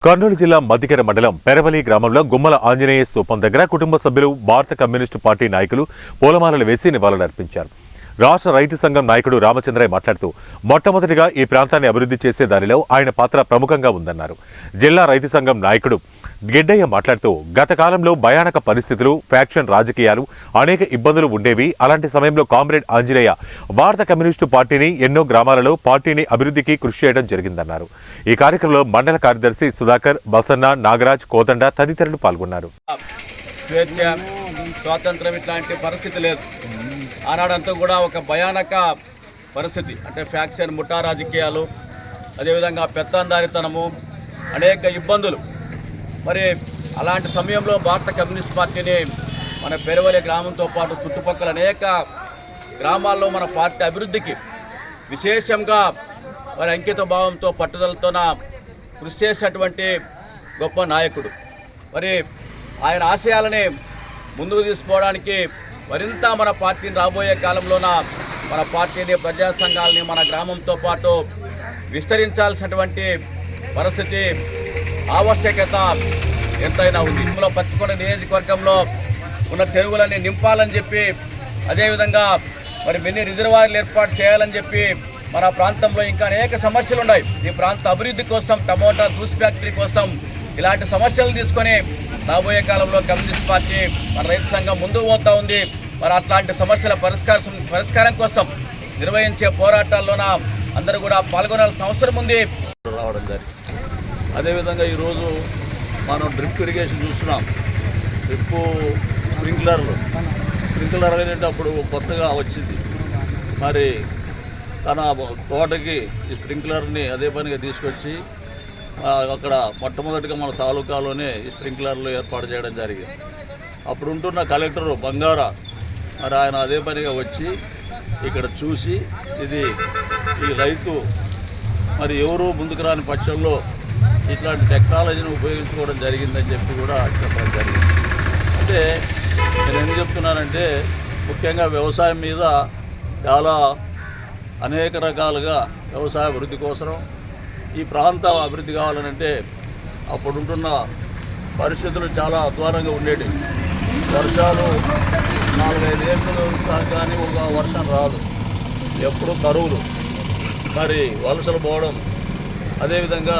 కర్నూలు జిల్లా మద్దికెర మండలం పెరవలి గ్రామంలో గుమ్మల ఆంజనేయ స్తూపం దగ్గర కుటుంబ సభ్యులు భారత కమ్యూనిస్టు పార్టీ నాయకులు పూలమాలలు వేసి నివాళులర్పించారు. రాష్ట్ర రైతు సంఘం నాయకుడు రామచంద్రయ్య మాట్లాడుతూ మొట్టమొదటిగా ఈ ప్రాంతాన్ని అభివృద్ధి చేసే దానిలో ఆయన పాత్ర ప్రముఖంగా ఉందన్నారు. జిల్లా రైతు సంఘం నాయకుడు గిడ్డయ్య మాట్లాడుతూ గత కాలంలో భయానక పరిస్థితులు, ఫ్యాక్షన్ రాజకీయాలు, అనేక ఇబ్బందులు ఉండేవి. అలాంటి సమయంలో కామ్రేడ్ ఆంజనేయ భారత కమ్యూనిస్టు పార్టీని ఎన్నో గ్రామాలలో పార్టీని అభివృద్ధికి కృషి చేయడం జరిగిందన్నారు. ఈ కార్యక్రమంలో మండల కార్యదర్శి సుధాకర్, బసన్న, నాగరాజ్, కోదండ తదితరులు పాల్గొన్నారు. స్వాతంత్రం ఇట్లాంటి పరిస్థితి లేదు. ఆనాడంతా కూడా ఒక భయానక పరిస్థితి, అంటే ఫ్యాక్షన్, ముఠా రాజకీయాలు, అదేవిధంగా పెత్తందారితనము, అనేక ఇబ్బందులు. మరి అలాంటి సమయంలో భారత కమ్యూనిస్ట్ పార్టీని మన పెరవలి గ్రామంతో పాటు చుట్టుపక్కల అనేక గ్రామాల్లో మన పార్టీ అభివృద్ధికి విశేషంగా మరి అంకిత భావంతో పట్టుదలతోన కృషి చేసినటువంటి గొప్ప నాయకుడు. మరి ఆయన ఆశయాలని ముందుకు తీసుకోవడానికి మరింత మన పార్టీని రాబోయే కాలంలోన మన పార్టీని, ప్రజా సంఘాలని మన గ్రామంతో పాటు విస్తరించాల్సినటువంటి పరిస్థితి, ఆవశ్యకత ఎంతైనా ఉంది. పచ్చికొండ నియోజకవర్గంలో ఉన్న చెరువులన్నీ నింపాలని చెప్పి, అదేవిధంగా మరి మినీ రిజర్వాయర్లు ఏర్పాటు చేయాలని చెప్పి, మన ప్రాంతంలో ఇంకా అనేక సమస్యలు ఉన్నాయి. ఈ ప్రాంత అభివృద్ధి కోసం, టమోటా జ్యూస్ ఫ్యాక్టరీ కోసం ఇలాంటి సమస్యలు తీసుకొని రాబోయే కాలంలో కమ్యూనిస్ట్ పార్టీ, మన రైతు సంఘం ముందుకు పోతూ ఉంది. మరి అట్లాంటి సమస్యల పరిష్కారం కోసం నిర్వహించే పోరాటాల్లోన అందరూ కూడా పాల్గొనాల్సిన అవసరం ఉంది. రావడం జరిగింది. అదేవిధంగా ఈరోజు మనం డ్రిప్ ఇరిగేషన్ చూస్తున్నాం. స్ప్రింక్లర్ అనేటప్పుడు కొత్తగా వచ్చింది. మరి తన తోటకి ఈ స్ప్రింక్లర్ని అదే పనిగా తీసుకొచ్చి అక్కడ మొట్టమొదటిగా మన తాలూకాలోనే ఈ స్ప్రింక్లర్లు ఏర్పాటు చేయడం జరిగింది. అప్పుడు ఉంటున్న కలెక్టరు బంగారా, మరి ఆయన అదే పనిగా వచ్చి ఇక్కడ చూసి ఇది ఈ రైతు మరి ఎవరు ముందుకు రాని పక్షంలో ఇట్లాంటి టెక్నాలజీని ఉపయోగించుకోవడం జరిగిందని చెప్పి కూడా చెప్పడం జరిగింది. అంటే నేను ఏం చెప్తున్నానంటే, ముఖ్యంగా వ్యవసాయం మీద చాలా అనేక రకాలుగా వ్యవసాయ అభివృద్ధి కోసం ఈ ప్రాంత అభివృద్ధి కావాలనంటే అప్పుడుంటున్న పరిస్థితులు చాలా అధ్వానంగా ఉండేవి. వర్షాలు 4-5 ఏళ్ళు కానీ ఒక వర్షం రాదు, ఎప్పుడు కరువులు, మరి వలసలు పోవడం, అదేవిధంగా